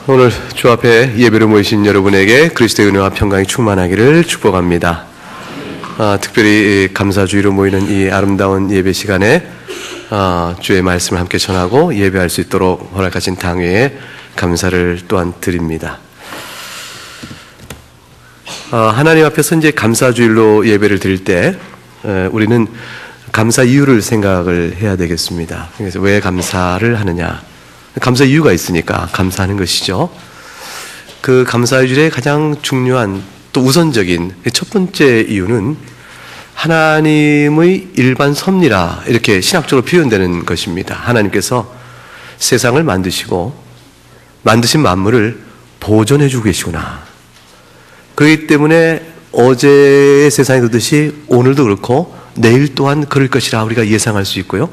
오늘 주 앞에 예배로 모이신 여러분에게 그리스도의 은혜와 평강이 충만하기를 축복합니다. 특별히 감사주의로 모이는 이 아름다운 예배 시간에 주의 말씀을 함께 전하고 예배할 수 있도록 허락하신 당회에 감사를 또한 드립니다. 하나님 앞에서 이제 감사주일로 예배를 드릴 때 우리는 감사 이유를 생각을 해야 되겠습니다. 그래서 왜 감사를 하느냐? 감사 이유가 있으니까 감사하는 것이죠. 그 감사주일의 가장 중요한 또 우선적인 첫 번째 이유는 하나님의 일반 섭리라 이렇게 신학적으로 표현되는 것입니다. 하나님께서 세상을 만드시고 만드신 만물을 보존해 주고 계시구나. 그렇기 때문에 어제의 세상이 그렇듯이 오늘도 그렇고 내일 또한 그럴 것이라 우리가 예상할 수 있고요.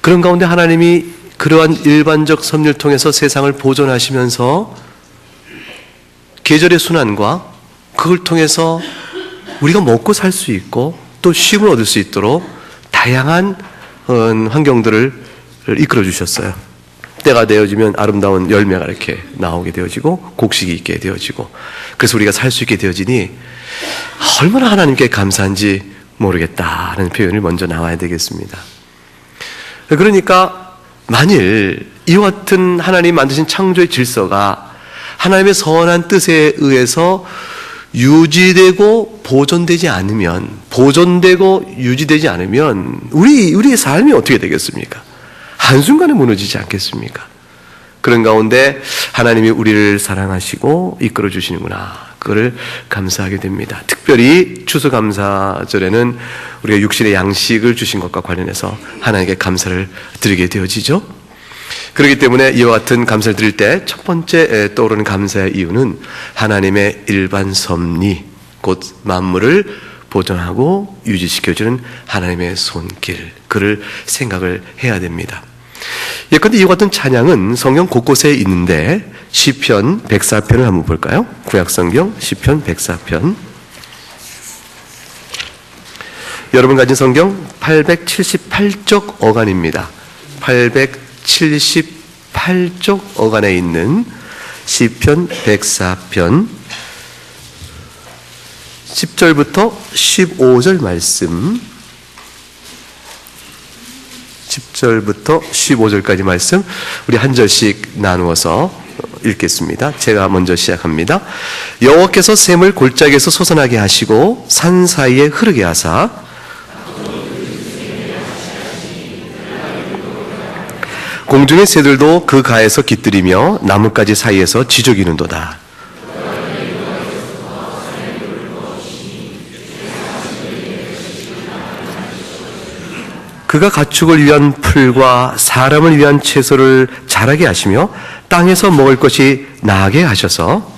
그런 가운데 하나님이 그러한 일반적 섭리를 통해서 세상을 보존하시면서 계절의 순환과 그걸 통해서 우리가 먹고 살 수 있고 또 쉼을 얻을 수 있도록 다양한 환경들을 이끌어 주셨어요. 때가 되어지면 아름다운 열매가 이렇게 나오게 되어지고 곡식이 있게 되어지고 그래서 우리가 살 수 있게 되어지니 얼마나 하나님께 감사한지 모르겠다는 표현이 먼저 나와야 되겠습니다. 그러니까 만일 이와 같은 하나님 만드신 창조의 질서가 하나님의 선한 뜻에 의해서 유지되고 보존되지 않으면, 보존되고 유지되지 않으면 우리의 삶이 어떻게 되겠습니까? 한순간에 무너지지 않겠습니까? 그런 가운데 하나님이 우리를 사랑하시고 이끌어 주시는구나. 그걸 감사하게 됩니다. 특별히 추수감사절에는 우리가 육신의 양식을 주신 것과 관련해서 하나님께 감사를 드리게 되어지죠. 그렇기 때문에 이와 같은 감사를 드릴 때 첫 번째 떠오르는 감사의 이유는 하나님의 일반 섭리, 곧 만물을 보존하고 유지시켜주는 하나님의 손길, 그를 생각을 해야 됩니다. 예컨대 이와 같은 찬양은 성경 곳곳에 있는데 시편 104편을 한번 볼까요? 구약성경 시편 104편. 여러분 가진 성경 878쪽 어간입니다. 878쪽 어간에 있는 시편 104편 10절부터 15절 말씀, 10절부터 15절까지 말씀 우리 한 절씩 나누어서 읽겠습니다. 제가 먼저 시작합니다. 여호와께서 샘을 골짜기에서 솟아나게 하시고 산 사이에 흐르게 하사 공중의 새들도 그 가에서 깃들이며 나뭇가지 사이에서 지저귀는도다. 그가 가축을 위한 풀과 사람을 위한 채소를 자라게 하시며 땅에서 먹을 것이 나게 하셔서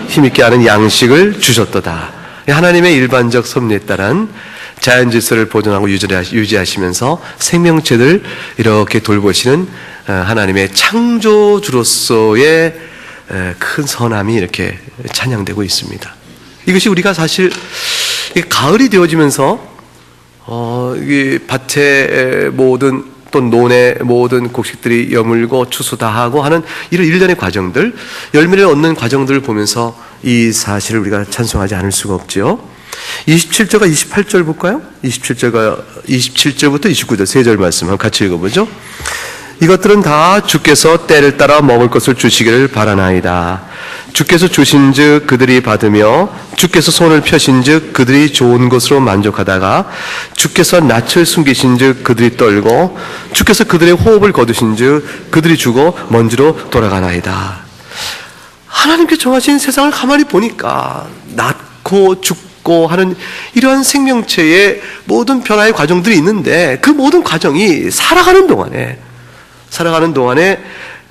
힘있게 하는 양식을 주셨도다. 하나님의 일반적 섭리에 따른 자연 질서를 보존하고 유지하시면서 생명체들 이렇게 돌보시는 하나님의 창조주로서의 큰 선함이 이렇게 찬양되고 있습니다. 이것이 우리가 사실 가을이 되어지면서 이 밭의 모든 또 논의 모든 곡식들이 여물고 추수 다 하고 하는 이런 일련의 과정들, 열매를 얻는 과정들을 보면서 이 사실을 우리가 찬송하지 않을 수가 없죠. 27절과 28절 볼까요? 27절부터 29절 세 절 말씀 한번 같이 읽어보죠. 이것들은 다 주께서 때를 따라 먹을 것을 주시기를 바라나이다. 주께서 주신즉 그들이 받으며 주께서 손을 펴신즉 그들이 좋은 것으로 만족하다가 주께서 낯을 숨기신즉 그들이 떨고 주께서 그들의 호흡을 거두신즉 그들이 죽어 먼지로 돌아가나이다. 하나님께 정하신 세상을 가만히 보니까 낳고 죽고 하는 이러한 생명체의 모든 변화의 과정들이 있는데 그 모든 과정이 살아가는 동안에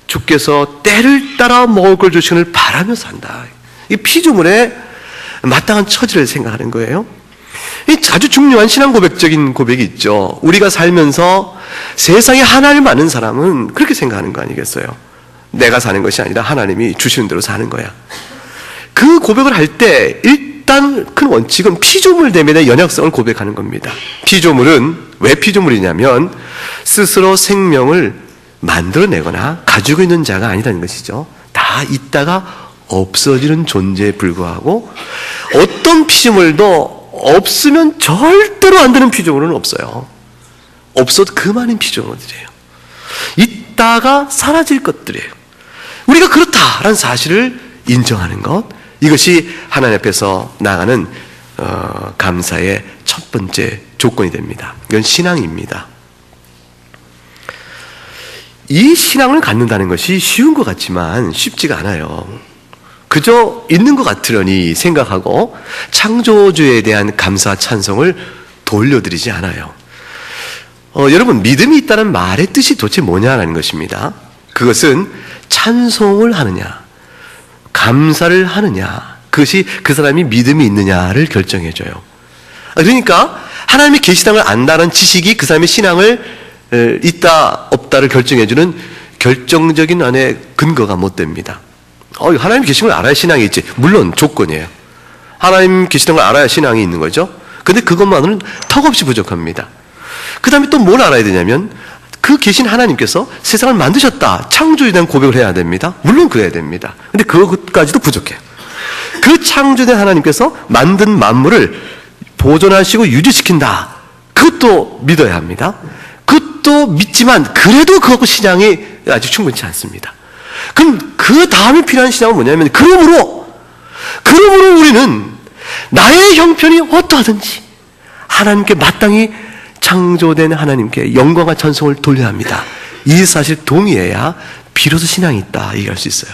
주께서 때를 따라 먹을 걸 주시기를 바라며 산다. 이 피조물의 마땅한 처지를 생각하는 거예요. 이 아주 중요한 신앙 고백적인 고백이 있죠. 우리가 살면서 세상에 하나님 아는 사람은 그렇게 생각하는 거 아니겠어요? 내가 사는 것이 아니라 하나님이 주시는 대로 사는 거야. 그 고백을 할 때 일단 큰 원칙은 피조물 대면의 연약성을 고백하는 겁니다. 피조물은 왜 피조물이냐면 스스로 생명을 만들어내거나 가지고 있는 자가 아니라는 것이죠. 다 있다가 없어지는 존재에 불과하고, 어떤 피조물도 없으면 절대로 안 되는 피조물은 없어요. 없어도 그만인 피조물들이에요. 있다가 사라질 것들이에요. 우리가 그렇다라는 사실을 인정하는 것, 이것이 하나님 앞에서 나아가는 감사의 첫 번째 조건이 됩니다. 이건 신앙입니다. 이 신앙을 갖는다는 것이 쉬운 것 같지만 쉽지가 않아요. 그저 있는 것 같으려니 생각하고 창조주에 대한 감사 찬송을 돌려드리지 않아요. 여러분, 믿음이 있다는 말의 뜻이 도대체 뭐냐라는 것입니다. 그것은 찬송을 하느냐, 감사를 하느냐, 그것이 그 사람이 믿음이 있느냐를 결정해줘요. 그러니까 하나님의 계시당을 안다는 지식이 그 사람의 신앙을 있다 없다를 결정해주는 결정적인 안에 근거가 못 됩니다. 하나님 계시는 걸 알아야 신앙이 있지. 물론 조건이에요. 하나님 계시는 걸 알아야 신앙이 있는 거죠. 근데 그것만으로는 턱없이 부족합니다. 그 다음에 또 뭘 알아야 되냐면, 그 계신 하나님께서 세상을 만드셨다, 창조에 대한 고백을 해야 됩니다. 물론 그래야 됩니다. 근데 그것까지도 부족해요. 그 창조된 하나님께서 만든 만물을 보존하시고 유지시킨다, 그것도 믿어야 합니다. 그것도 믿지만 그래도 그것과 신앙이 아직 충분치 않습니다. 그럼 그 다음에 필요한 신앙은 뭐냐면, 그러므로 우리는 나의 형편이 어떠하든지 하나님께 마땅히 창조된 하나님께 영광과 찬송을 돌려야 합니다. 이 사실 동의해야 비로소 신앙이 있다 얘기할 수 있어요.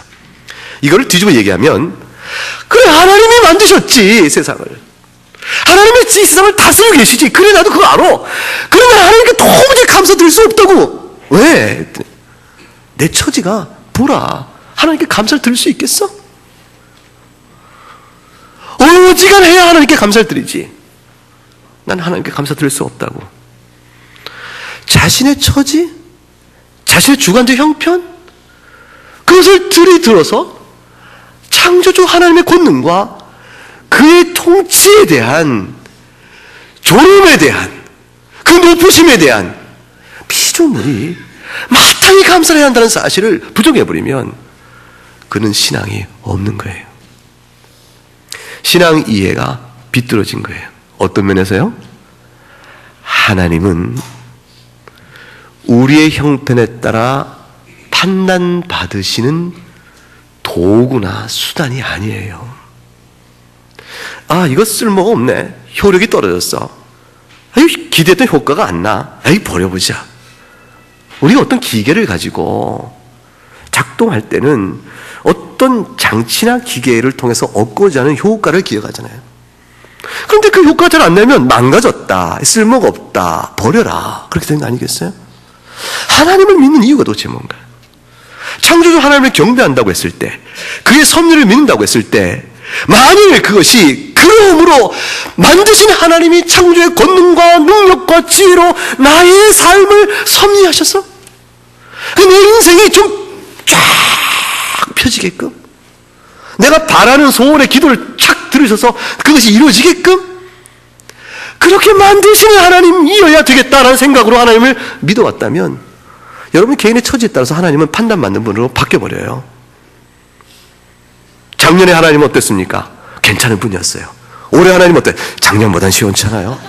이거를 뒤집어 얘기하면, 그래, 하나님이 만드셨지 세상을, 하나님이 이 세상을 다스리고 계시지, 그래 나도 그거 알아. 그러면 하나님께 도무지 감사드릴 수 없다고. 왜? 내 처지가 보라, 하나님께 감사를 드릴 수 있겠어? 어지간해야 하나님께 감사를 드리지. 난 하나님께 감사드릴 수 없다고. 자신의 처지, 자신의 주관적 형편, 그것을 들이들어서 창조주 하나님의 권능과 그의 통치에 대한, 조름에 대한, 그 높으심에 대한 피조물이 마땅히 감사를 해야 한다는 사실을 부정해버리면 그는 신앙이 없는 거예요. 신앙 이해가 비뚤어진 거예요. 어떤 면에서요? 하나님은 우리의 형편에 따라 판단받으시는 도구나 수단이 아니에요. 이거 쓸모가 없네, 효력이 떨어졌어, 기대했던 효과가 안 나, 버려보자. 우리가 어떤 기계를 가지고 작동할 때는 어떤 장치나 기계를 통해서 얻고자 하는 효과를 기억하잖아요. 그런데 그 효과가 잘 안 나면 망가졌다, 쓸모가 없다, 버려라, 그렇게 되는 거 아니겠어요? 하나님을 믿는 이유가 도대체 뭔가? 창조주 하나님을 경배한다고 했을 때, 그의 섭리를 믿는다고 했을 때, 만일 그것이 그러므로 만드신 하나님이 창조의 권능과 능력과 지혜로 나의 삶을 섭리하셔서 내 인생이 좀 쫙 펴지게끔, 내가 바라는 소원의 기도를 착 들으셔서 그것이 이루어지게끔 그렇게 만드시는 하나님이어야 되겠다라는 생각으로 하나님을 믿어왔다면, 여러분 개인의 처지에 따라서 하나님은 판단받는 분으로 바뀌어버려요. 작년에 하나님은 어땠습니까? 괜찮은 분이었어요. 올해 하나님 어때? 작년보단 시원찮아요.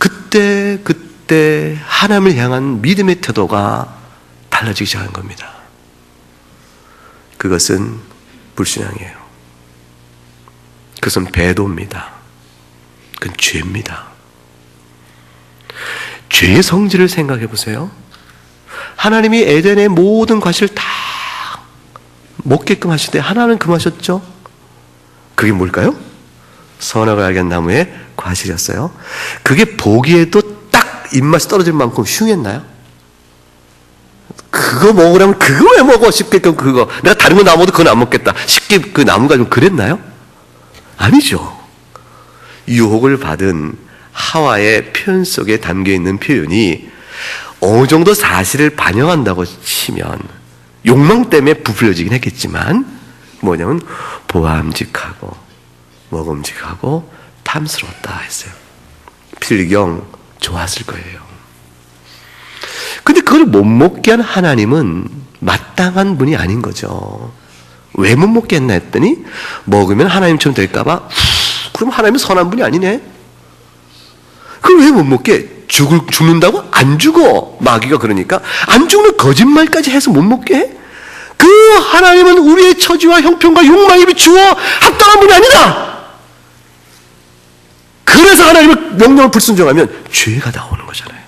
그때 하나님을 향한 믿음의 태도가 달라지기 시작한 겁니다. 그것은 불신앙이에요. 그것은 배도입니다. 그건 죄입니다. 죄의 성질을 생각해 보세요. 하나님이 에덴의 모든 과실을 다 먹게끔 하실 때 하나는 금하셨죠? 그게 뭘까요? 선악을 알게 한 나무의 과실이었어요. 그게 보기에도 딱 입맛이 떨어질 만큼 흉했나요? 그거 먹으려면 그거 왜 먹어? 싶게끔 그거. 내가 다른 거 나무도 그건 안 먹겠다. 쉽게 그 나무가 좀 그랬나요? 아니죠. 유혹을 받은 하와의 표현 속에 담겨있는 표현이 어느 정도 사실을 반영한다고 치면, 욕망 때문에 부풀려지긴 했겠지만, 뭐냐면 보암직하고 먹음직하고 탐스러웠다 했어요. 필경 좋았을 거예요. 근데 그걸 못 먹게 한 하나님은 마땅한 분이 아닌 거죠. 왜 못 먹게 했나 했더니 먹으면 하나님처럼 될까봐. 그럼 하나님은 선한 분이 아니네. 그걸 왜 못 먹게? 죽는다고? 안 죽어. 마귀가 그러니까 안 죽는 거짓말까지 해서 못 먹게 해? 그 하나님은 우리의 처지와 형편과 욕망에 비추어 합당한 분이 아니다. 그래서 하나님의 명령을 불순종하면 죄가 나오는 거잖아요.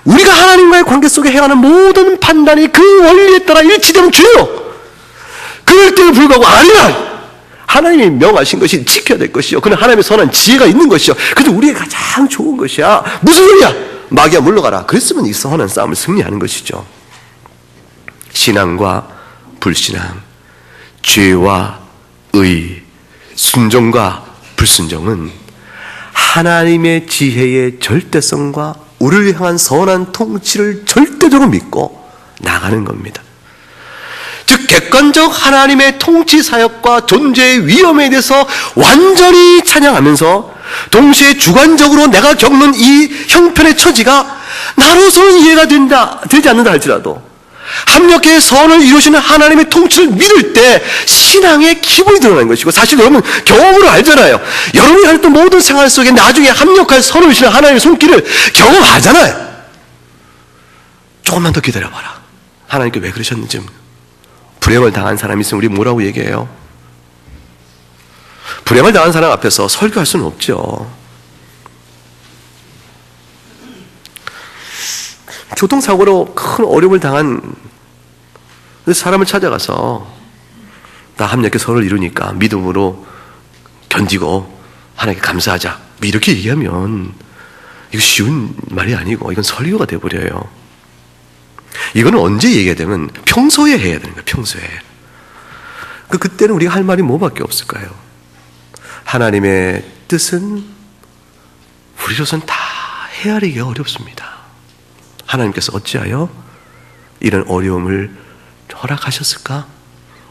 우리가 하나님과의 관계 속에 행하는 모든 판단이 그 원리에 따라 일치되면 죄요. 그럴 때는 불구하고 아니야. 하나님이 명하신 것이 지켜야 될 것이요. 그는 하나님의 선한 지혜가 있는 것이요. 그래서 우리의 가장 좋은 것이야. 무슨 소리야? 마귀야 물러가라. 그랬으면 이 선한 싸움을 승리하는 것이죠. 신앙과 불신앙, 죄와 의, 순종과 불순종은 하나님의 지혜의 절대성과 우리를 향한 선한 통치를 절대적으로 믿고 나가는 겁니다. 즉 객관적 하나님의 통치 사역과 존재의 위험에 대해서 완전히 찬양하면서 동시에 주관적으로 내가 겪는 이 형편의 처지가 나로서는 이해가 되지 않는다 할지라도 합력의 선을 이루시는 하나님의 통치를 믿을 때 신앙의 기본이 드러나는 것이고, 사실 여러분 경험으로 알잖아요. 여러분이 하는 모든 생활 속에 나중에 합력할 선을 이루시는 하나님의 손길을 경험하잖아요. 조금만 더 기다려봐라. 하나님께 왜 그러셨는지. 불행을 당한 사람이 있으면 우리 뭐라고 얘기해요? 불행을 당한 사람 앞에서 설교할 수는 없죠. 교통사고로 큰 어려움을 당한 사람을 찾아가서 나 합력의 선을 이루니까 믿음으로 견디고 하나님께 감사하자, 이렇게 얘기하면 이거 쉬운 말이 아니고 이건 설교가 돼버려요. 이거는 언제 얘기해야 되면 평소에 해야 되는 거예요. 평소에. 그때는 우리가 할 말이 뭐밖에 없을까요? 하나님의 뜻은 우리로서는 다 헤아리기가 어렵습니다. 하나님께서 어찌하여 이런 어려움을 허락하셨을까?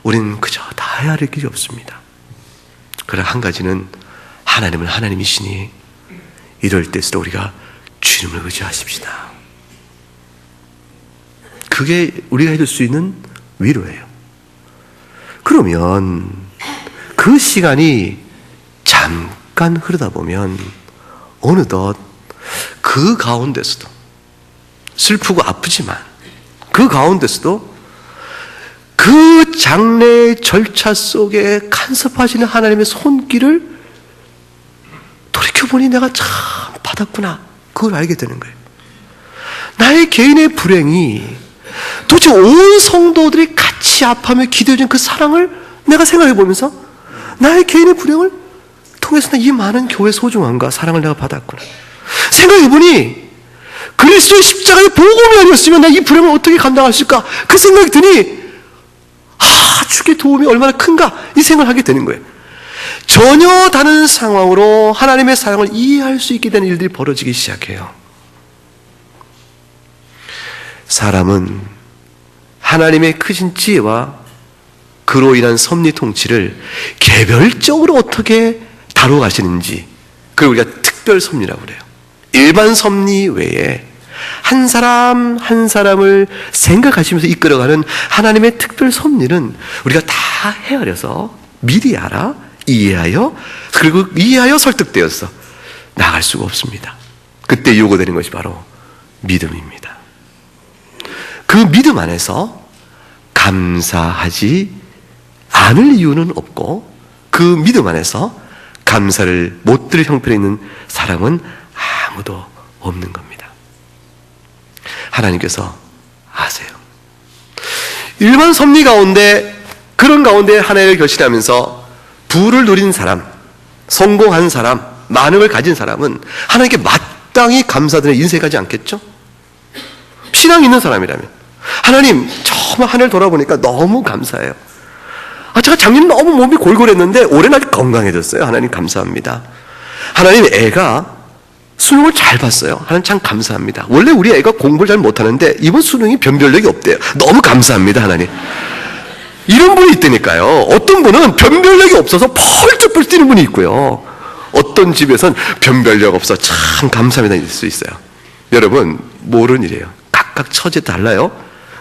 우리는 그저 다 헤아릴 길이 없습니다. 그러나 한 가지는 하나님은 하나님이시니 이럴 때일수록 우리가 주님을 의지하십시다. 그게 우리가 해줄 수 있는 위로예요. 그러면 그 시간이 잠깐 흐르다 보면 어느덧 그 가운데서도 슬프고 아프지만 그 가운데서도 그 장래의 절차 속에 간섭하시는 하나님의 손길을 돌이켜보니 내가 참 받았구나, 그걸 알게 되는 거예요. 나의 개인의 불행이 도대체 온 성도들이 같이 아파하며 기도해준 그 사랑을 내가 생각해보면서 나의 개인의 불행을 통해서 이 많은 교회의 소중함과 사랑을 내가 받았구나 생각해보니, 그리스도의 십자가의 복음이 아니었으면 내가 이 불행을 어떻게 감당할 수 있을까, 그 생각이 드니 주의 도움이 얼마나 큰가 이 생각을 하게 되는 거예요. 전혀 다른 상황으로 하나님의 사랑을 이해할 수 있게 되는 일들이 벌어지기 시작해요. 사람은 하나님의 크신 지혜와 그로 인한 섭리 통치를 개별적으로 어떻게 다뤄가시는지, 그걸 우리가 특별 섭리라고 그래요. 일반 섭리 외에 한 사람 한 사람을 생각하시면서 이끌어가는 하나님의 특별 섭리는 우리가 다 헤아려서 미리 알아, 이해하여, 그리고 이해하여 설득되어서 나갈 수가 없습니다. 그때 요구되는 것이 바로 믿음입니다. 그 믿음 안에서 감사하지 않을 이유는 없고, 그 믿음 안에서 감사를 못 들을 형편에 있는 사람은 아무도 없는 겁니다. 하나님께서 아세요. 일반 섭리 가운데, 그런 가운데 하나님을 결실하면서 부를 누린 사람, 성공한 사람, 만능을 가진 사람은 하나님께 마땅히 감사드리는 인생이 가지 않겠죠? 신앙이 있는 사람이라면 하나님, 정말 하늘 돌아보니까 너무 감사해요. 제가 작년에 너무 몸이 골골했는데 올해는 아주 건강해졌어요. 하나님 감사합니다. 하나님, 애가 수능을 잘 봤어요. 하나님 참 감사합니다. 원래 우리 애가 공부를 잘 못하는데 이번 수능이 변별력이 없대요. 너무 감사합니다. 하나님. 이런 분이 있다니까요. 어떤 분은 변별력이 없어서 펄쩍펄쩍 뛰는 분이 있고요. 어떤 집에선 변별력 없어 참 감사합니다 일 수 있어요. 여러분 모르는 일이에요. 각각 처지에 달라요.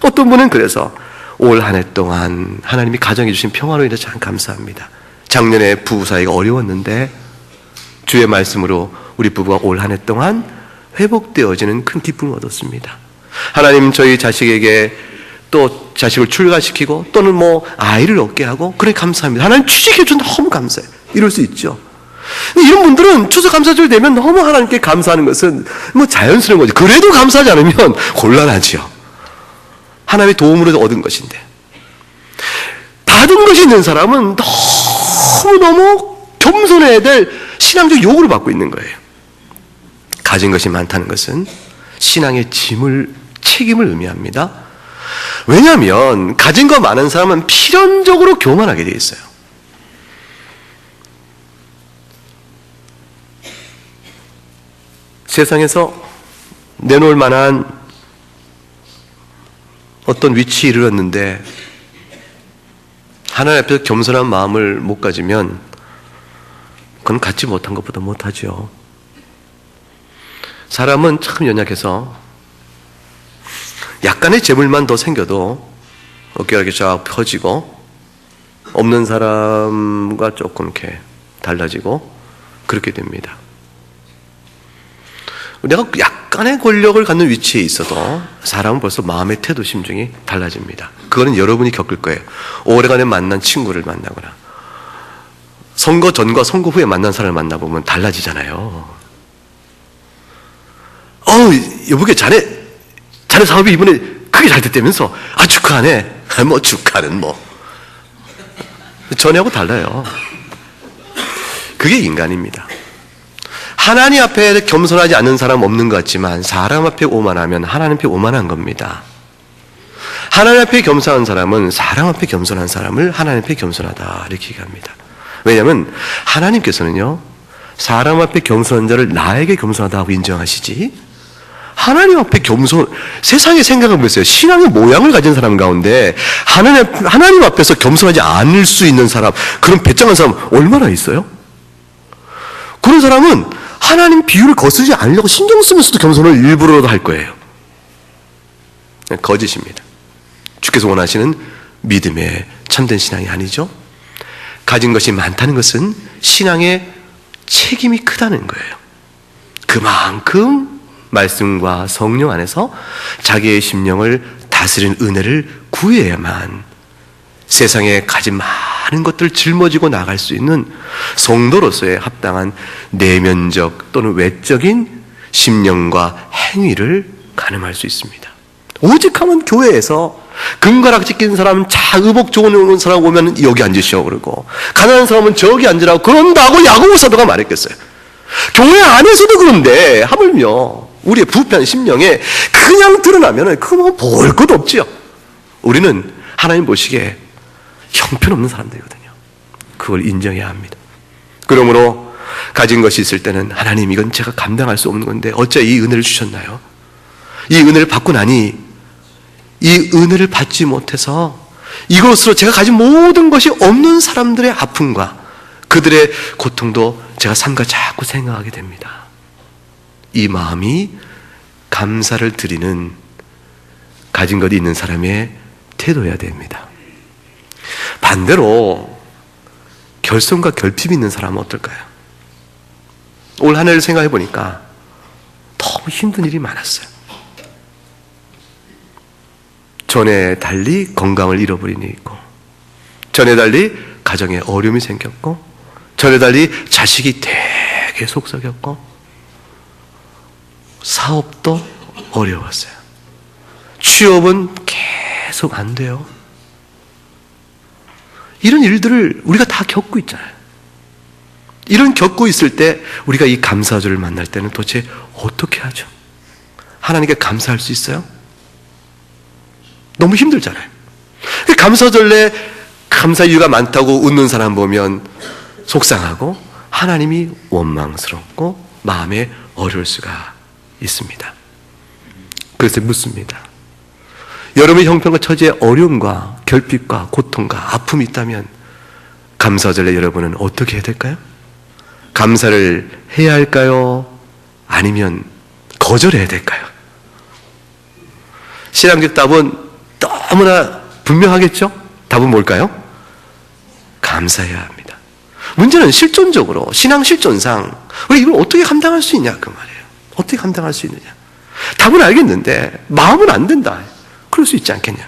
어떤 분은 그래서 올 한 해 동안 하나님이 가정해 주신 평화로 인해서 참 감사합니다. 작년에 부부 사이가 어려웠는데 주의 말씀으로 우리 부부가 올 한 해 동안 회복되어지는 큰 기쁨을 얻었습니다. 하나님 저희 자식에게 또 자식을 출가시키고 또는 뭐 아이를 얻게 하고 그래 감사합니다. 하나님 취직해 준 너무 감사해요. 이럴 수 있죠. 근데 이런 분들은 추수감사절 되면 너무 하나님께 감사하는 것은 뭐 자연스러운 거지. 그래도 감사하지 않으면 곤란하지요. 하나님의 도움으로 얻은 것인데 받은 것이 있는 사람은 너무너무 겸손해야 될 신앙적 요구를 받고 있는 거예요. 가진 것이 많다는 것은 신앙의 책임을 의미합니다. 왜냐하면 가진 거 많은 사람은 필연적으로 교만하게 되어 있어요. 세상에서 내놓을 만한 어떤 위치에 이르렀는데 하나님 앞에서 겸손한 마음을 못 가지면 그건 갖지 못한 것보다 못하죠. 사람은 참 연약해서 약간의 재물만 더 생겨도 어깨가 이렇게 쫙 펴지고 없는 사람과 조금 이렇게 달라지고 그렇게 됩니다. 내가 약간의 권력을 갖는 위치에 있어도 사람은 벌써 마음의 태도, 심정이 달라집니다. 그거는 여러분이 겪을 거예요. 오래간에 만난 친구를 만나거나 선거 전과 선거 후에 만난 사람을 만나보면 달라지잖아요. 여보게 자네 사업이 이번에 크게 잘 됐다면서 축하하네. 뭐 축하는 뭐 전에하고 달라요. 그게 인간입니다. 하나님 앞에 겸손하지 않는 사람 없는 것 같지만 사람 앞에 오만하면 하나님 앞에 오만한 겁니다. 하나님 앞에 겸손한 사람은 사람 앞에 겸손한 사람을 하나님 앞에 겸손하다 이렇게 얘기합니다. 왜냐하면 하나님께서는요 사람 앞에 겸손한 자를 나에게 겸손하다고 인정하시지 하나님 앞에 세상의 생각은 보세요. 신앙의 모양을 가진 사람 가운데 하나님 앞에서 겸손하지 않을 수 있는 사람, 그런 배짱한 사람 얼마나 있어요? 그런 사람은 하나님 비유를 거스르지 않으려고 신경 쓰면서도 겸손을 일부러라도 할 거예요. 거짓입니다. 주께서 원하시는 믿음의 참된 신앙이 아니죠. 가진 것이 많다는 것은 신앙의 책임이 크다는 거예요. 그만큼 말씀과 성령 안에서 자기의 심령을 다스리는 은혜를 구해야만 세상에 가진 많은 것들을 짊어지고 나갈 수 있는 성도로서의 합당한 내면적 또는 외적인 심령과 행위를 가늠할 수 있습니다. 오직하면 교회에서 금가락지 낀 사람, 의복 좋은 사람 오면 여기 앉으시오 그러고 가난한 사람은 저기 앉으라고 그런다고 야고보 사도가 말했겠어요. 교회 안에서도 그런데 하물며 우리의 부패한 심령에 그냥 드러나면 그거 볼 것도 없지요. 우리는 하나님 보시기에 형편없는 사람들이거든요. 그걸 인정해야 합니다. 그러므로 가진 것이 있을 때는 하나님 이건 제가 감당할 수 없는 건데 어째 이 은혜를 주셨나요? 이 은혜를 받고 나니 이 은혜를 받지 못해서 이것으로 제가 가진 모든 것이 없는 사람들의 아픔과 그들의 고통도 제가 삼가 자꾸 생각하게 됩니다. 이 마음이 감사를 드리는 가진 것이 있는 사람의 태도여야 됩니다. 반대로 결손과 결핍이 있는 사람은 어떨까요? 올 한 해를 생각해 보니까 너무 힘든 일이 많았어요. 전에 달리 건강을 잃어버린 일이 있고, 전에 달리 가정에 어려움이 생겼고, 전에 달리 자식이 되게 속썩였고, 사업도 어려웠어요. 취업은 계속 안 돼요. 이런 일들을 우리가 다 겪고 있잖아요. 이런 겪고 있을 때 우리가 이 감사절을 만날 때는 도대체 어떻게 하죠? 하나님께 감사할 수 있어요? 너무 힘들잖아요. 감사절에 감사 이유가 많다고 웃는 사람 보면 속상하고 하나님이 원망스럽고 마음에 어려울 수가 있습니다. 그래서 묻습니다. 여러분의 형편과 처지에 어려움과 결핍과 고통과 아픔이 있다면 감사절에 여러분은 어떻게 해야 될까요? 감사를 해야 할까요? 아니면 거절해야 될까요? 신앙적 답은 너무나 분명하겠죠? 답은 뭘까요? 감사해야 합니다. 문제는 실존적으로, 신앙 실존상 우리 이걸 어떻게 감당할 수 있냐 그 말이에요. 어떻게 감당할 수 있느냐. 답은 알겠는데 마음은 안 된다. 그럴 수 있지 않겠냐.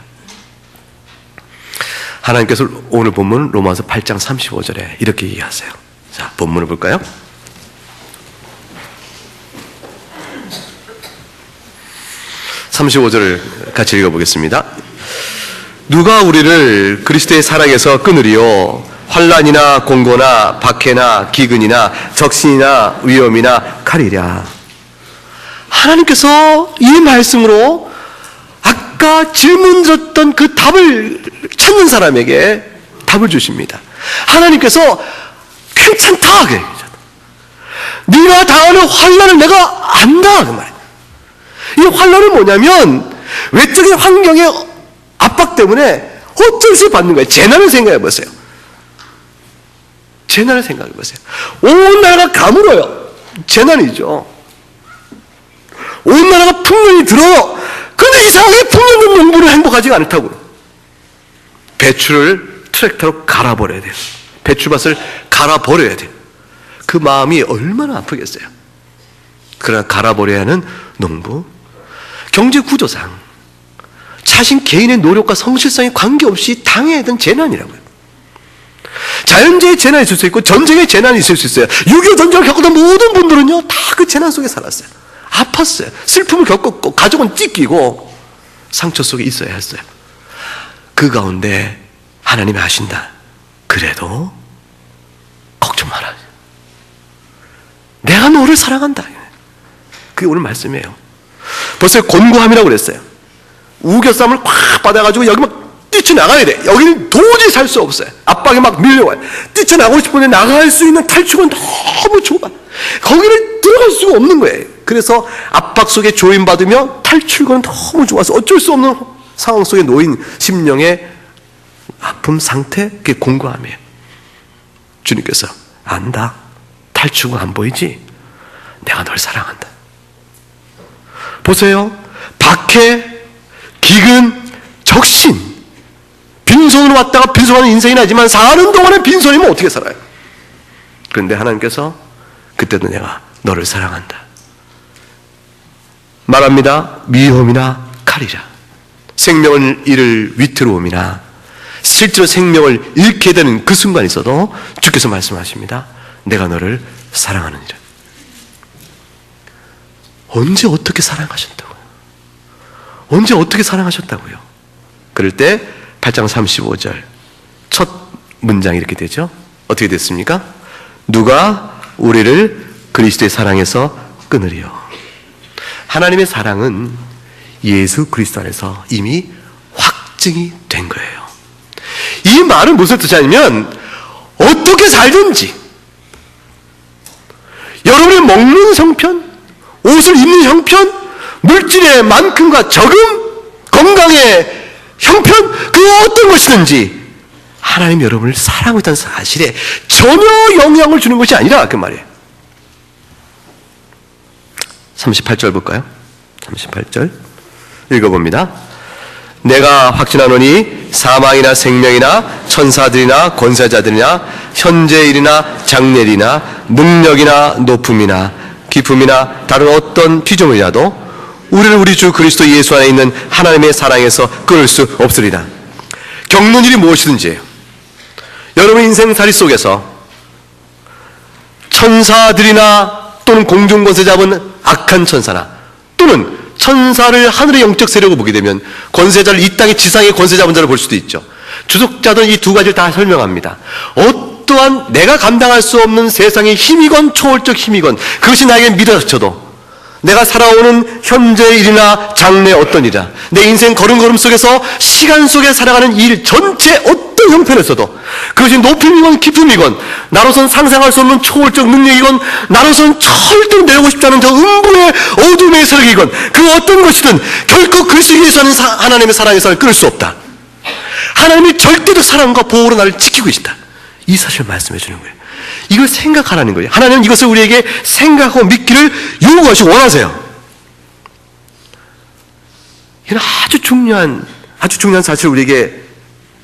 하나님께서 오늘 본문 로마서 8장 35절에 이렇게 얘기하세요. 자, 본문을 볼까요? (35절을) 같이 읽어보겠습니다. 누가 우리를 그리스도의 사랑에서 끊으리요? 환난이나 공고나 박해나 기근이나 적신이나 위험이나 칼이랴. 하나님께서 이 말씀으로 아까 질문 들었던 그 답을 찾는 사람에게 답을 주십니다. 하나님께서 괜찮다. 네가 당하는 환난을 내가 안다. 그 말이에요. 이 환난은 뭐냐면 외적인 환경의 압박 때문에 어쩔 수 없이 받는 거예요. 재난을 생각해 보세요. 재난을 생각해 보세요. 온 나라가 가물어요. 재난이죠. 온 나라가 풍년이 들어요. 그런데 이상하게 풍년은 농부는 행복하지가 않다고. 배추를 트랙터로 갈아버려야 돼요. 배추밭을 갈아버려야 돼요. 그 마음이 얼마나 아프겠어요. 그러나 갈아버려야 하는 농부. 경제 구조상 자신 개인의 노력과 성실성에 관계없이 당해야 되는 재난이라고요. 자연재해의 재난이 있을 수 있고 전쟁의 재난이 있을 수 있어요. 6.25 전쟁을 겪었던 모든 분들은요 다 그 재난 속에 살았어요. 아팠어요. 슬픔을 겪었고 가족은 찢기고 상처 속에 있어야 했어요. 그 가운데 하나님이 하신다. 그래도 걱정 마라. 내가 너를 사랑한다. 그게 오늘 말씀이에요. 벌써 곤고함이라고 그랬어요. 우겨쌈을 꽉 받아가지고 여기 막 뛰쳐나가야 돼. 여기는 도저히 살 수 없어요. 압박이 막 밀려와요. 뛰쳐나가고 싶은데 나갈 수 있는 탈출은 너무 좁아. 거기를 들어갈 수가 없는 거예요. 그래서 압박 속에 조인받으며 탈출구는 너무 좋아서 어쩔 수 없는 상황 속에 놓인 심령의 아픔 상태, 그게 곤고함이에요. 주님께서 안다. 탈출구 안 보이지? 내가 널 사랑한다. 보세요. 박해, 기근, 적신. 빈손으로 왔다가 빈손하는 인생이 나지만 사는 동안에 빈손이면 어떻게 살아요? 그런데 하나님께서 그때도 내가 너를 사랑한다. 말합니다. 위험이나 칼이라. 생명을 잃을 위태로움이나 실제로 생명을 잃게 되는 그 순간이 있어도 주께서 말씀하십니다. 내가 너를 사랑하느니라. 언제 어떻게 사랑하셨다고요? 언제 어떻게 사랑하셨다고요? 그럴 때 8장 35절 첫 문장이 이렇게 되죠. 어떻게 됐습니까? 누가 우리를 그리스도의 사랑에서 끊으리요. 하나님의 사랑은 예수 그리스도 안에서 이미 확증이 된 거예요. 이 말은 무슨 뜻이냐면 어떻게 살든지 여러분이 먹는 형편, 옷을 입는 형편, 물질의 만큼과 적음, 건강의 형편, 그 어떤 것이든지 하나님 여러분을 사랑하고 있다는 사실에 전혀 영향을 주는 것이 아니라 그 말이에요. 38절 볼까요? 38절 읽어봅니다. 내가 확신하노니 사망이나 생명이나 천사들이나 권세자들이나 현재일이나 장래일이나 능력이나 높음이나 기쁨이나 다른 어떤 피조물이라도 우리를 우리 주 그리스도 예수 안에 있는 하나님의 사랑에서 끊을 수 없으리라. 겪는 일이 무엇이든지 여러분 인생살이 속에서 천사들이나 또는 공중권세 잡은 악한 천사나 또는 천사를 하늘의 영적 세력을 보게 되면 권세자를 이 땅의 지상의 권세 잡은 자를 볼 수도 있죠. 주석자들은 이 두 가지를 다 설명합니다. 어떠한 내가 감당할 수 없는 세상의 힘이건 초월적 힘이건 그것이 나에게 밀어쳐도 내가 살아오는 현재의 일이나 장래의 어떤 일이나 내 인생 걸음걸음 속에서 시간 속에 살아가는 일 전체 어떤 형편에서도 그것이 높임이건 기쁨이건 나로선 상상할 수 없는 초월적 능력이건 나로선 절대로 내려오고 싶지 않은 저 음부의 어둠의 세력이건 그 어떤 것이든 결코 그리스도 예수 안에 하나님의 사랑에서 끊을 수 없다. 하나님이 절대적 사랑과 보호로 나를 지키고 계신다. 이 사실을 말씀해 주는 거예요. 이걸 생각하라는 거예요. 하나님은 이것을 우리에게 생각하고 믿기를 요구하시고 원하세요. 이건 아주 중요한 사실을 우리에게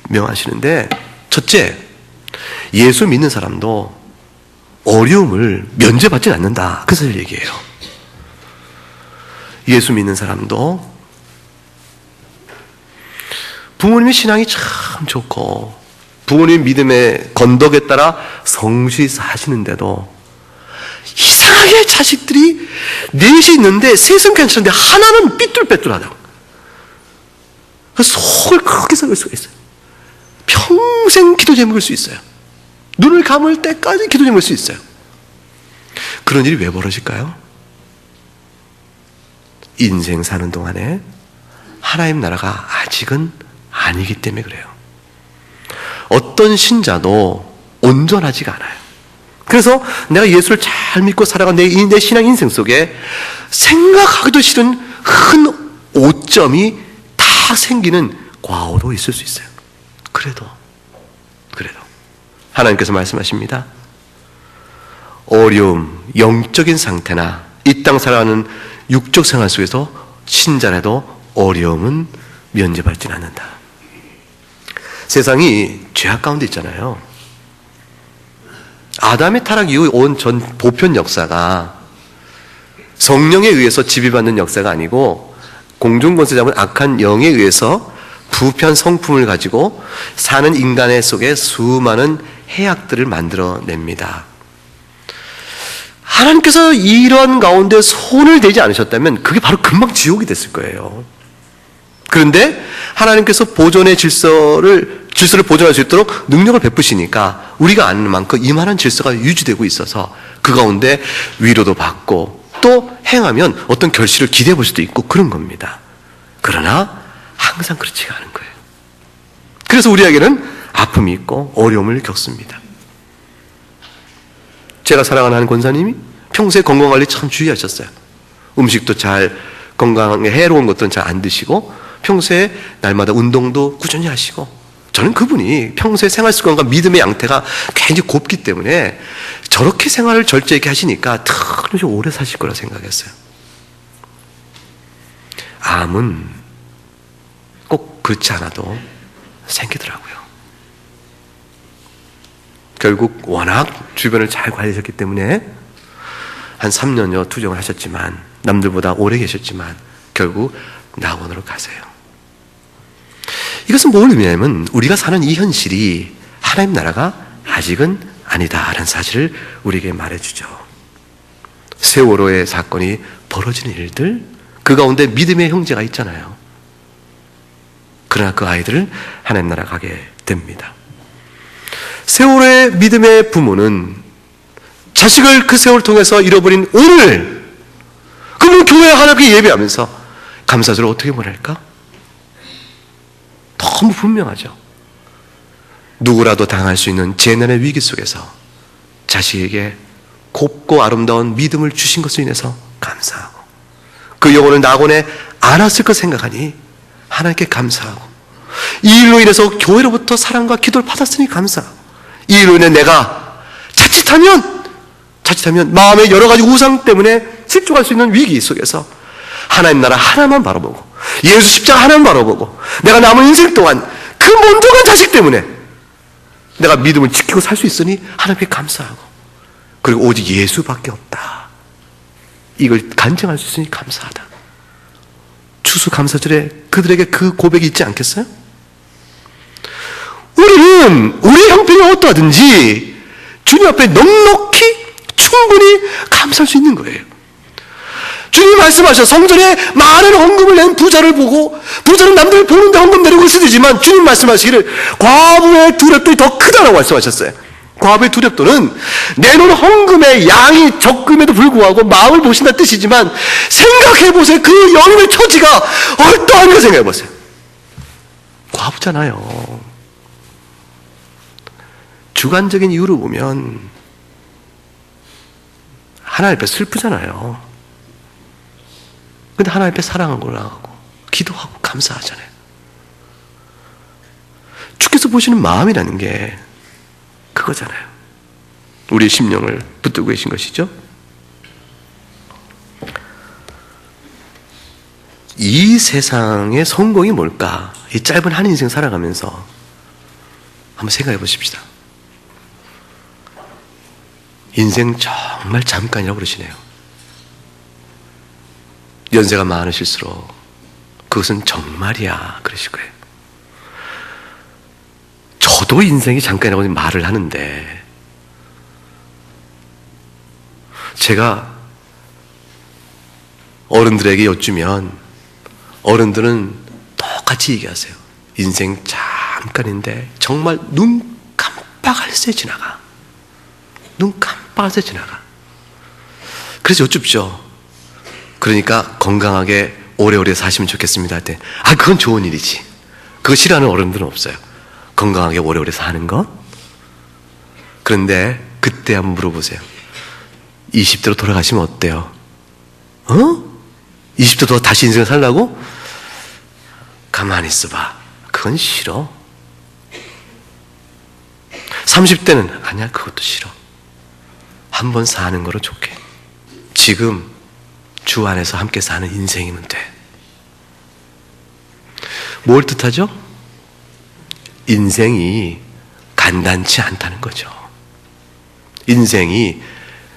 명하시는데, 첫째, 예수 믿는 사람도 어려움을 면제받지는 않는다. 그 사실을 얘기해요. 예수 믿는 사람도 부모님의 신앙이 참 좋고 부모님 믿음의 건덕에 따라 성실히 사시는데도 이상하게 자식들이 넷이 있는데 셋은 괜찮은데 하나는 삐뚤빼뚤하다고. 속을 그렇게 썩을 수가 있어요. 평생 기도 제목일 수 있어요. 눈을 감을 때까지 기도 제목일 수 있어요. 그런 일이 왜 벌어질까요? 인생 사는 동안에 하나님 나라가 아직은 아니기 때문에 그래요. 어떤 신자도 온전하지가 않아요. 그래서 내가 예수를 잘 믿고 살아간 내 신앙 인생 속에 생각하기도 싫은 큰 오점이 다 생기는 과오도 있을 수 있어요. 그래도 하나님께서 말씀하십니다. 어려움, 영적인 상태나 이 땅 살아가는 육적 생활 속에서 신자라도 어려움은 면제받지는 않는다. 세상이 죄악 가운데 있잖아요. 아담의 타락 이후 온 전 보편 역사가 성령에 의해서 지배받는 역사가 아니고 공중권세 잡은 악한 영에 의해서 부패한 성품을 가지고 사는 인간의 속에 수많은 해악들을 만들어냅니다. 하나님께서 이런 가운데 손을 대지 않으셨다면 그게 바로 금방 지옥이 됐을 거예요. 그런데 하나님께서 보존의 질서를 보존할 수 있도록 능력을 베푸시니까 우리가 아는 만큼 이만한 질서가 유지되고 있어서 그 가운데 위로도 받고 또 행하면 어떤 결실을 기대해 볼 수도 있고 그런 겁니다. 그러나 항상 그렇지가 않은 거예요. 그래서 우리에게는 아픔이 있고 어려움을 겪습니다. 제가 사랑하는 한 권사님이 평소에 건강관리 참 주의하셨어요. 음식도 잘 건강에 해로운 것들은 잘 안 드시고 평소에 날마다 운동도 꾸준히 하시고, 저는 그분이 평소에 생활습관과 믿음의 양태가 굉장히 곱기 때문에 저렇게 생활을 절제하게 하시니까 특히 오래 사실 거라 생각했어요. 암은 꼭 그렇지 않아도 생기더라고요. 결국 워낙 주변을 잘 관리하셨기 때문에 한 3년여 투정을 하셨지만, 남들보다 오래 계셨지만 결국 낙원으로 가세요. 이것은 뭘 의미하냐면 우리가 사는 이 현실이 하나님 나라가 아직은 아니다라는 사실을 우리에게 말해주죠. 세월호의 사건이 벌어지는 일들, 그 가운데 믿음의 형제가 있잖아요. 그러나 그 아이들은 하나님 나라 가게 됩니다. 세월호의 믿음의 부모는 자식을 그 세월을 통해서 잃어버린 오늘, 그분 교회 하나님께 예배하면서 감사절을 어떻게 보낼까? 너무 분명하죠. 누구라도 당할 수 있는 재난의 위기 속에서 자식에게 곱고 아름다운 믿음을 주신 것으로 인해서 감사하고, 그 영혼을 낙원에 안았을 것 생각하니 하나님께 감사하고, 이 일로 인해서 교회로부터 사랑과 기도를 받았으니 감사하고, 이 일로 인해 내가 자칫하면 마음의 여러 가지 우상 때문에 실족할 수 있는 위기 속에서 하나님 나라 하나만 바라보고 예수 십자가 하나만 바라보고 내가 남은 인생 동안 그 몬종한 자식 때문에 내가 믿음을 지키고 살 수 있으니 하나님께 감사하고, 그리고 오직 예수밖에 없다, 이걸 간증할 수 있으니 감사하다. 추수감사절에 그들에게 그 고백이 있지 않겠어요? 우리는 우리의 형편이 어떠하든지 주님 앞에 넉넉히 충분히 감사할 수 있는 거예요. 주님 말씀하셔, 성전에 많은 헌금을 낸 부자를 보고, 부자는 남들 보는데 헌금 내리고 있으지만 주님 말씀하시기를 과부의 두렵돌이 더 크다라고 말씀하셨어요. 과부의 두렵돌은 내놓은 헌금의 양이 적음에도 불구하고 마음을 보신다 뜻이지만, 생각해보세요. 그 여인의 처지가 어떠한가 생각해보세요. 과부잖아요. 주관적인 이유로 보면 하나님 앞에 슬프잖아요. 근데 하나님 앞에 사랑한 걸 나가고 기도하고 감사하잖아요. 주께서 보시는 마음이라는 게 그거잖아요. 우리의 심령을 붙들고 계신 것이죠. 이 세상의 성공이 뭘까? 이 짧은 한 인생 살아가면서 한번 생각해 보십시다. 인생 정말 잠깐이라고 그러시네요. 연세가 많으실수록 그것은 정말이야 그러실 거예요. 저도 인생이 잠깐이라고 말을 하는데, 제가 어른들에게 여쭈면 어른들은 똑같이 얘기하세요. 인생 잠깐인데 정말 눈 깜빡할 새 지나가. 눈 깜빡할 새 지나가. 그래서 여쭙죠. 그러니까 건강하게 오래오래 사시면 좋겠습니다 할 때, 그건 좋은 일이지. 그거 싫어하는 어른들은 없어요. 건강하게 오래오래 사는 것. 그런데 그때 한번 물어보세요. 20대로 돌아가시면 어때요? 20대도 다시 인생을 살라고? 가만히 있어봐. 그건 싫어. 30대는 아니야, 그것도 싫어. 한번 사는 거로 좋게. 지금 주 안에서 함께 사는 인생이면 돼. 뭘 뜻하죠? 인생이 간단치 않다는 거죠. 인생이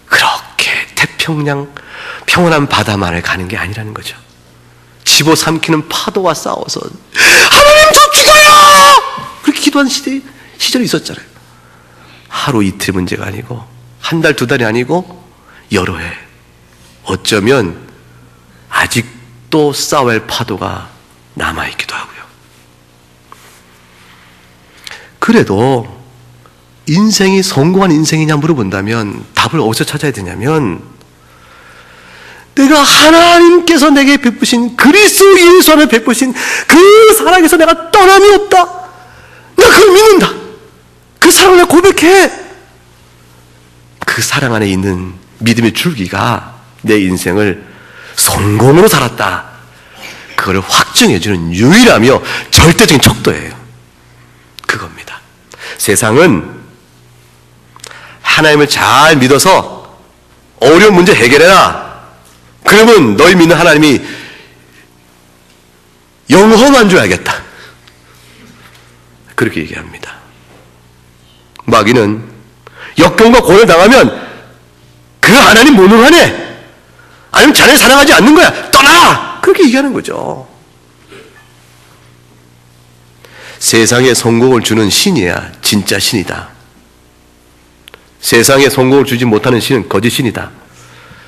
그렇게 태평양 평온한 바다만을 가는 게 아니라는 거죠. 집어삼키는 파도와 싸워서 하나님 저 죽어요! 그렇게 기도하는 시절이 있었잖아요. 하루 이틀 문제가 아니고 한 달, 두 달이 아니고 여러 해. 어쩌면 아직도 싸워야 할 파도가 남아있기도 하고요. 그래도 인생이 성공한 인생이냐 물어본다면 답을 어디서 찾아야 되냐면, 내가 하나님께서 내게 베푸신 그리스도 예수 안에 베푸신 그 사랑에서 내가 떠남이 없다. 내가 그걸 믿는다. 그 사랑을 고백해. 그 사랑 안에 있는 믿음의 줄기가 내 인생을 성공으로 살았다. 그걸 확증해주는 유일하며 절대적인 척도예요. 그겁니다. 세상은 하나님을 잘 믿어서 어려운 문제 해결해라. 그러면 너희 믿는 하나님이 영험한 줄 알겠다. 그렇게 얘기합니다. 마귀는 역경과 고난을 당하면 그 하나님 무능하네, 아니면 자네 사랑하지 않는 거야, 떠나! 그렇게 얘기하는 거죠. 세상에 성공을 주는 신이야 진짜 신이다. 세상에 성공을 주지 못하는 신은 거짓 신이다.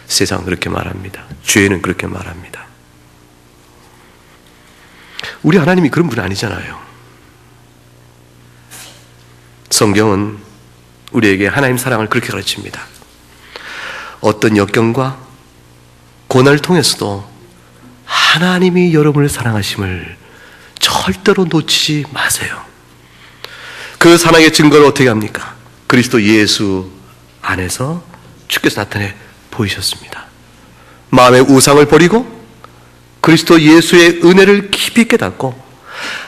세상은 그렇게 말합니다. 죄는 그렇게 말합니다. 우리 하나님이 그런 분 아니잖아요. 성경은 우리에게 하나님 사랑을 그렇게 가르칩니다. 어떤 역경과 고난을 통해서도 하나님이 여러분을 사랑하심을 절대로 놓치지 마세요. 그 사랑의 증거를 어떻게 합니까? 그리스도 예수 안에서 주께서 나타내 보이셨습니다. 마음의 우상을 버리고 그리스도 예수의 은혜를 깊이 깨닫고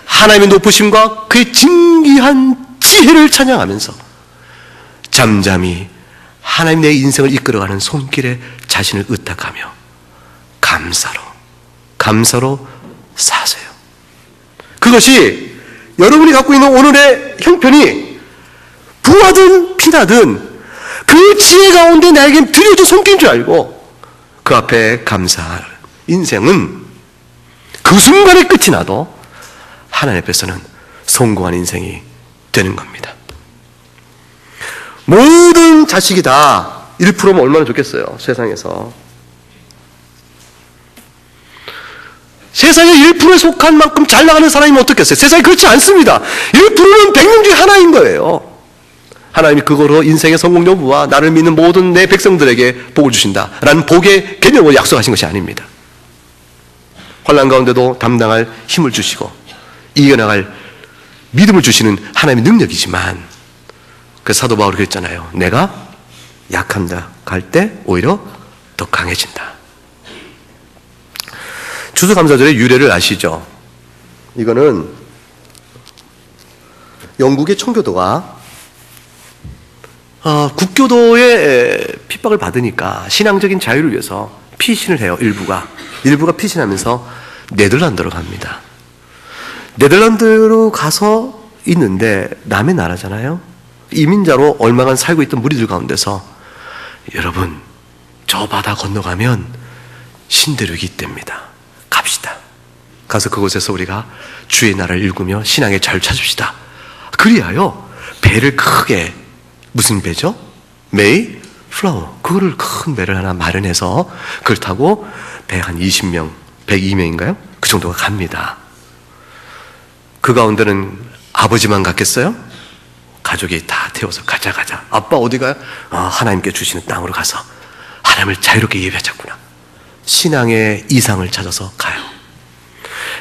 하나님의 높으심과 그의 진귀한 지혜를 찬양하면서 잠잠히 하나님 내 인생을 이끌어가는 손길에 자신을 의탁하며 감사로 사세요. 그것이 여러분이 갖고 있는 오늘의 형편이 부하든 피나든 그 지혜 가운데 나에게 드려준 손길인 줄 알고 그 앞에 감사할 인생은 그 순간의 끝이 나도 하나님 앞에서는 성공한 인생이 되는 겁니다. 모든 자식이 다 1%면 얼마나 좋겠어요. 세상에서. 세상에 1%에 속한 만큼 잘 나가는 사람이면 어떻겠어요? 세상에 그렇지 않습니다. 1%는 100명 중에 하나인 거예요. 하나님이 그거로 인생의 성공 여부와 나를 믿는 모든 내 백성들에게 복을 주신다라는 복의 개념을 약속하신 것이 아닙니다. 환난 가운데도 담당할 힘을 주시고 이겨나갈 믿음을 주시는 하나님의 능력이지만, 그 사도 바울이 그랬잖아요. 내가 약한 자 갈 때 오히려 더 강해진다. 추수감사절의 유래를 아시죠? 이거는 영국의 청교도가 국교도의 핍박을 받으니까 신앙적인 자유를 위해서 피신을 해요. 일부가 피신하면서 네덜란드로 갑니다. 네덜란드로 가서 있는데 남의 나라잖아요. 이민자로 얼마간 살고 있던 무리들 가운데서 여러분, 저 바다 건너가면 신대륙이 있답니다. 갑시다. 가서 그곳에서 우리가 주의 나라를 읽으며 신앙의 자유를 찾읍시다. 그리하여 배를 크게, 무슨 배죠? 메이 플라워. 그거를 큰 배를 하나 마련해서 그걸 타고 배 한 20명, 102명인가요? 그 정도가 갑니다. 그 가운데는 아버지만 갔겠어요? 가족이 다 태워서 가자. 아빠 어디 가요? 하나님께 주시는 땅으로 가서 하나님을 자유롭게 예배하자꾸나. 신앙의 이상을 찾아서 가요.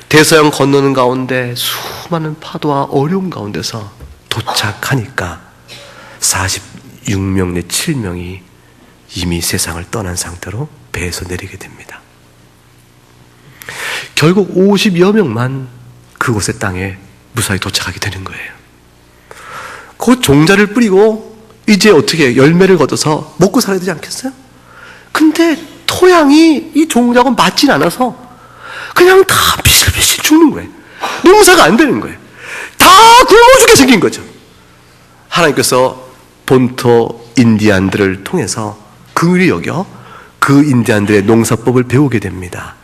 대서양 건너는 가운데 수많은 파도와 어려움 가운데서 도착하니까 46명 내 7명이 이미 세상을 떠난 상태로 배에서 내리게 됩니다. 결국 50여 명만 그곳의 땅에 무사히 도착하게 되는 거예요. 그 종자를 뿌리고 이제 어떻게 열매를 거둬서 먹고 살아야 되지 않겠어요? 근데 토양이 이 종자하고 맞진 않아서 그냥 다 비실비실 죽는 거예요. 농사가 안 되는 거예요. 다 굶어 죽게 생긴 거죠. 하나님께서 본토 인디안들을 통해서 긍휼히 여겨 그 인디안들의 농사법을 배우게 됩니다.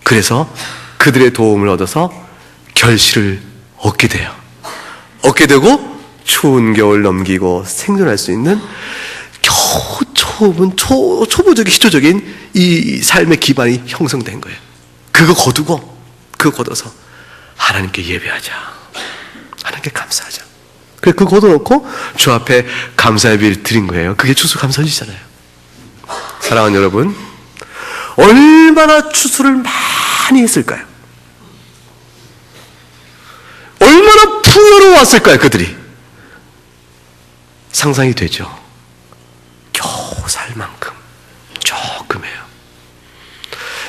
그래서 그들의 도움을 얻어서 결실을 얻게 돼요. 얻게 되고 추운 겨울 넘기고 생존할 수 있는 겨우 초보적인 희초적인 이 삶의 기반이 형성된 거예요. 그거 거둬서 하나님께 예배하자. 하나님께 감사하자. 그래서 그거 걷어놓고 주 앞에 감사의 예배를 드린 거예요. 그게 추수감사절이잖아요. 사랑하는 여러분, 얼마나 추수를 많이 했을까요? 얼마나 풍요로웠을까요, 그들이? 상상이 되죠. 겨우 살 만큼 조금이에요.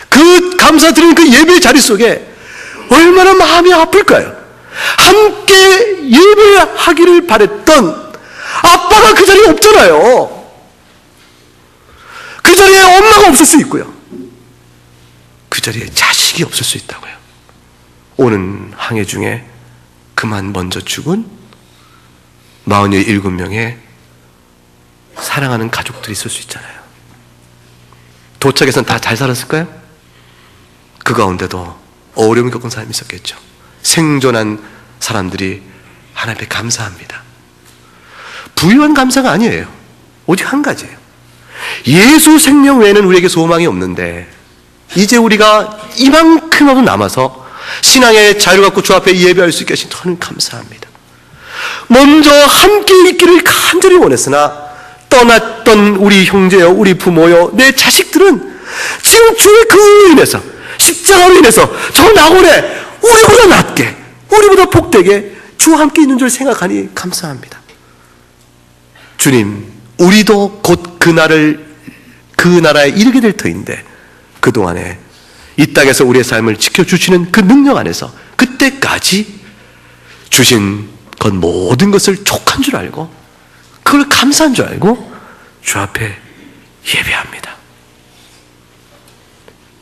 그 감사드리는 그 예배의 자리 속에 얼마나 마음이 아플까요? 함께 예배하기를 바랬던 아빠가 그 자리에 없잖아요. 그 자리에 엄마가 없을 수 있고요. 그 자리에 자식이 없을 수 있다고요. 오는 항해 중에 그만 먼저 죽은 47명의 사랑하는 가족들이 있을 수 있잖아요. 도착해서는 다 잘 살았을까요? 그 가운데도 어려움을 겪은 사람이 있었겠죠. 생존한 사람들이 하나님 앞에 감사합니다. 부유한 감사가 아니에요. 오직 한 가지예요. 예수 생명 외에는 우리에게 소망이 없는데 이제 우리가 이만큼이라도 남아서 신앙의 자유를 갖고 주 앞에 예배할 수 있게 하신 저는 감사합니다. 먼저 함께 있기를 간절히 원했으나 떠났던 우리 형제여, 우리 부모여, 내 자식들은 지금 주의 그 인해서, 십자가로 인해서 저 낙원에 우리보다 낫게, 우리보다 복되게 주와 함께 있는 줄 생각하니 감사합니다. 주님, 우리도 곧 그 나라에 이르게 될 터인데 그동안에 이 땅에서 우리의 삶을 지켜주시는 그 능력 안에서 그때까지 주신 것 모든 것을 족한 줄 알고 그걸 감사한 줄 알고 주 앞에 예배합니다.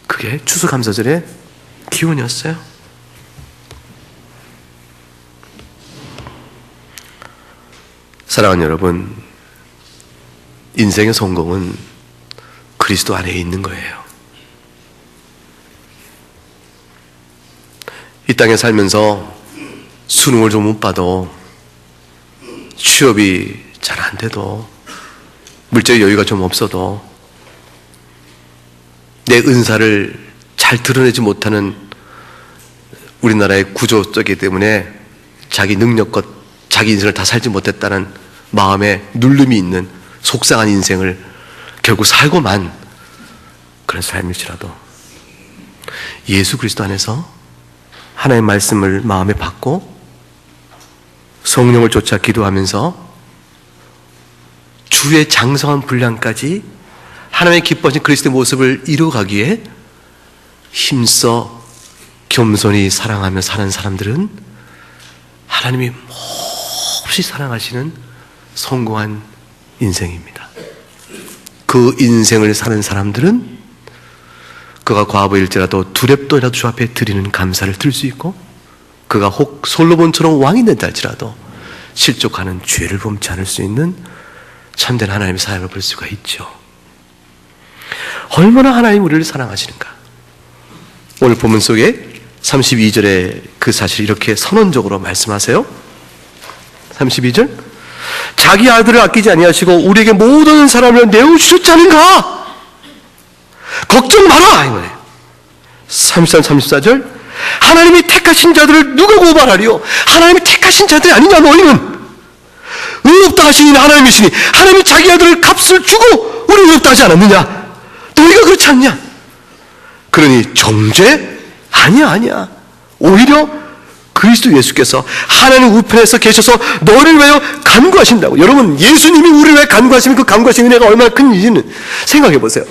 그게 추수감사절의 기원이었어요. 사랑하는 여러분, 인생의 성공은 그리스도 안에 있는 거예요. 이 땅에 살면서 수능을 좀 못 봐도 취업이 잘 안 돼도 물질 여유가 좀 없어도 내 은사를 잘 드러내지 못하는 우리나라의 구조적이기 때문에 자기 능력껏 자기 인생을 다 살지 못했다는 마음에 눌름이 있는 속상한 인생을 결국 살고만 그런 삶일지라도 예수 그리스도 안에서 하나님의 말씀을 마음에 받고 성령을 쫓아 기도하면서 주의 장성한 분량까지 하나님의 기뻐하신 그리스도의 모습을 이루어가기에 힘써 겸손히 사랑하며 사는 사람들은 하나님이 몹시 사랑하시는 성공한 인생입니다. 그 인생을 사는 사람들은 그가 과부일지라도 두렙돈이라도 주 앞에 드리는 감사를 들 수 있고, 그가 혹 솔로몬처럼 왕이 된다 할지라도 실족하는 죄를 범치 않을 수 있는 참된 하나님의 사역을 볼 수가 있죠. 얼마나 하나님 우리를 사랑하시는가. 오늘 본문 속에 32절에 그 사실을 이렇게 선언적으로 말씀하세요. 32절, 자기 아들을 아끼지 아니하시고 우리에게 모든 사람을 내어주셨지 않은가? 걱정 마라 이거예요. 33, 34절, 하나님이 택하신 자들을 누가 고발하리요? 하나님이 택하신 자들이 아니냐 너희는? 의롭다 하시니 하나님이시니 하나님이 자기 아들을 값을 주고 우리 의롭다 하지 않았느냐? 너희가 그렇지 않냐? 그러니 정죄? 아니야. 오히려 그리스도 예수께서 하나님 우편에서 계셔서 너를 위하여 간구하신다고. 여러분, 예수님이 우리를 위해 간구하시면 그 간구하신 은혜가 얼마나 큰 일인지는 생각해 보세요.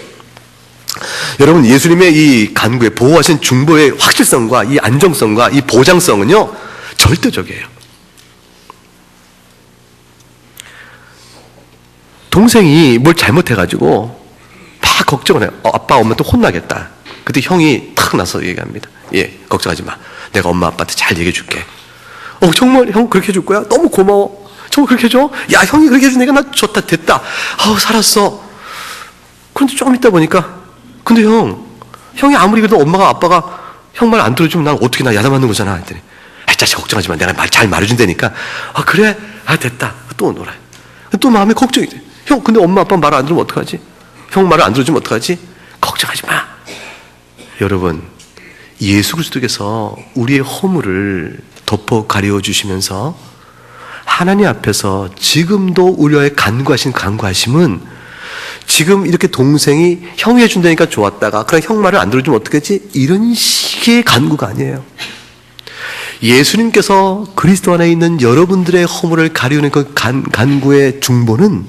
여러분, 예수님의 이 간구에 보호하신 중보의 확실성과 이 안정성과 이 보장성은요, 절대적이에요. 동생이 뭘 잘못해가지고 막 걱정을 해요. 아빠, 엄마 또 혼나겠다. 그때 형이 탁 나서 얘기합니다. 예, 걱정하지 마. 내가 엄마 아빠한테 잘 얘기해 줄게. 정말 형 그렇게 해줄 거야? 너무 고마워. 정말 그렇게 해줘? 야, 형이 그렇게 해주니까 나 좋다, 됐다. 살았어. 그런데 조금 있다 보니까, 근데 형이 아무리 그래도 엄마가 아빠가 형 말 안 들어주면 난 어떻게 나 야단맞는 거잖아. 했더니, 자식 걱정하지 마. 내가 잘 말해준다니까. 그래? 됐다. 또 놀아. 또 마음에 걱정이 돼. 형, 근데 엄마 아빠 말 안 들으면 어떡하지? 형 말을 안 들어주면 어떡하지? 걱정하지 마. 여러분, 예수 그리스도께서 우리의 허물을 덮어 가려 주시면서 하나님 앞에서 지금도 우리의 간구하심은 지금 이렇게 동생이 형이 해준다니까 좋았다가 그럼 형 말을 안 들어주면 어떡하지? 이런 식의 간구가 아니에요. 예수님께서 그리스도 안에 있는 여러분들의 허물을 가리우는 그 간구의 중보는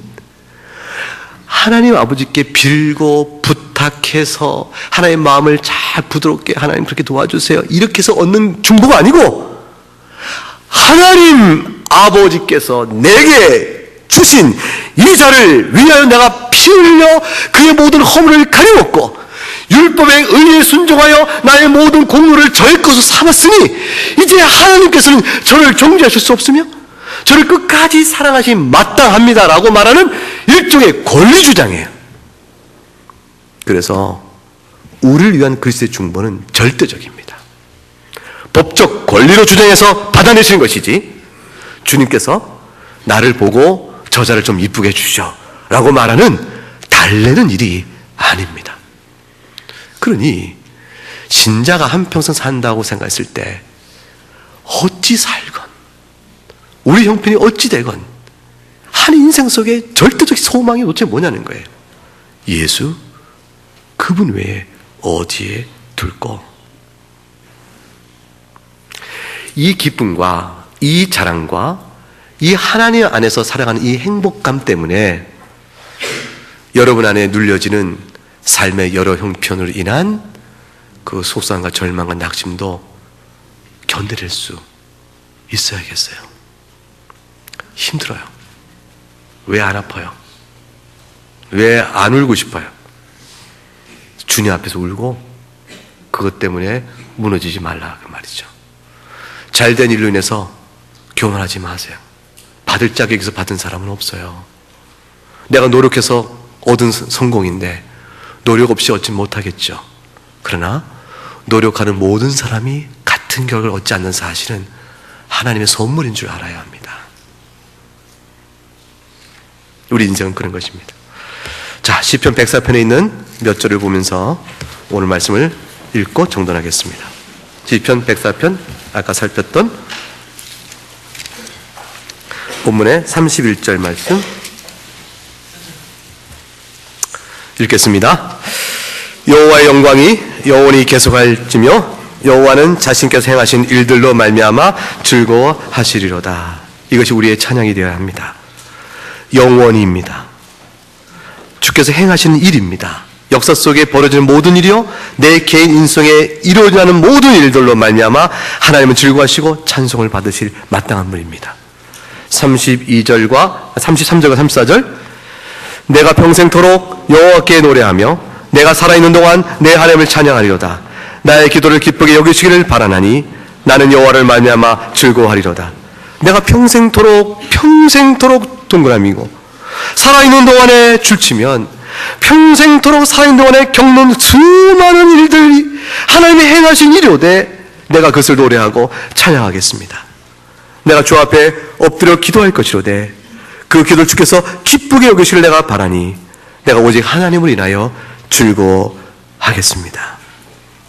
하나님 아버지께 빌고 부탁해서 하나님의 마음을 잘 부드럽게 하나님 그렇게 도와주세요 이렇게 해서 얻는 중보가 아니고 하나님 아버지께서 내게 주신 이 자를 위하여 내가 피 흘려 그의 모든 허물을 가리웠고 율법의 의에 순종하여 나의 모든 공로를 저의 것으로 삼았으니 이제 하나님께서는 저를 정죄하실 수 없으며 저를 끝까지 사랑하시 마땅합니다 라고 말하는 일종의 권리주장이에요. 그래서 우리를 위한 그리스도의 중보는 절대적입니다. 법적 권리로 주장해서 받아내시는 것이지 주님께서 나를 보고 저자를 좀 이쁘게 해주시오 라고 말하는 달래는 일이 아닙니다. 그러니 신자가 한평생 산다고 생각했을 때 어찌 살건 우리 형편이 어찌 되건 한 인생 속에 절대적 소망이 도대체 뭐냐는 거예요. 예수 그분 외에 어디에 둘고? 이 기쁨과 이 자랑과 이 하나님 안에서 살아가는 이 행복감 때문에 여러분 안에 눌려지는 삶의 여러 형편으로 인한 그 속상과 절망과 낙심도 견뎌낼 수 있어야겠어요. 힘들어요. 왜 안 아파요? 왜 안 울고 싶어요? 주님 앞에서 울고 그것 때문에 무너지지 말라 그 말이죠. 잘된 일로 인해서 교만하지 마세요. 받을 자격에서 받은 사람은 없어요. 내가 노력해서 얻은 성공인데 노력 없이 얻지 못하겠죠. 그러나 노력하는 모든 사람이 같은 결과를 얻지 않는 사실은 하나님의 선물인 줄 알아야 합니다. 우리 인생은 그런 것입니다. 자, 시편 104편에 있는 몇 절을 보면서 오늘 말씀을 읽고 정돈하겠습니다. 시편 104편 아까 살폈던 본문의 31절 말씀 읽겠습니다. 여호와의 영광이 영원히 계속할지며 여호와는 자신께서 행하신 일들로 말미암아 즐거워하시리로다. 이것이 우리의 찬양이 되어야 합니다. 영원히입니다. 주께서 행하시는 일입니다. 역사 속에 벌어지는 모든 일이요 내 개인 인생에 이루어지는 모든 일들로 말미암아 하나님은 즐거워하시고 찬송을 받으실 마땅한 분입니다. 33절과 34절 내가 평생토록 여호와께 노래하며 내가 살아있는 동안 내 하나님을 찬양하리로다. 나의 기도를 기쁘게 여기시기를 바라나니 나는 여호와를 말미암아 즐거워하리로다. 내가 평생토록 동그라미고 살아있는 동안에 줄치면 평생토록 살아있는 동안에 겪는 수많은 일들이 하나님이 행하신 일이오되 내가 그것을 노래하고 찬양하겠습니다. 내가 주 앞에 엎드려 기도할 것이로되 그 기도를 주께서 기쁘게 여기시기를 내가 바라니 내가 오직 하나님을 인하여 즐거워하겠습니다.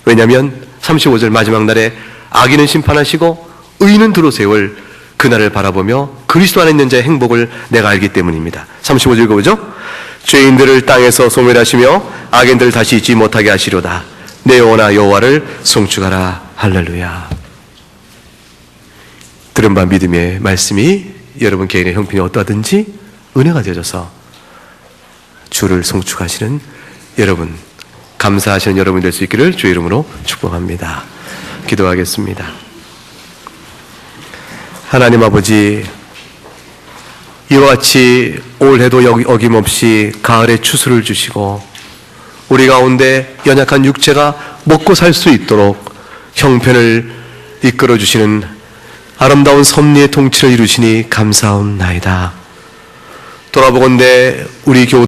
왜냐하면 35절 마지막 날에 악인은 심판하시고 의인은 두루 세울 그날을 바라보며 그리스도 안에 있는 자의 행복을 내가 알기 때문입니다. 35절 읽어보죠. 죄인들을 땅에서 소멸하시며 악인들을 다시 잊지 못하게 하시려다. 내 영혼아 여호와를 송축하라. 할렐루야. 들은 바 믿음의 말씀이 여러분 개인의 형편이 어떠하든지 은혜가 되어져서 주를 송축하시는 여러분, 감사하시는 여러분이 될 수 있기를 주의 이름으로 축복합니다. 기도하겠습니다. 하나님 아버지, 이와 같이 올해도 어김없이 가을의 추수를 주시고 우리 가운데 연약한 육체가 먹고 살 수 있도록 형편을 이끌어 주시는 아름다운 섭리의 통치를 이루시니 감사옵나이다. 돌아보건대 우리 교우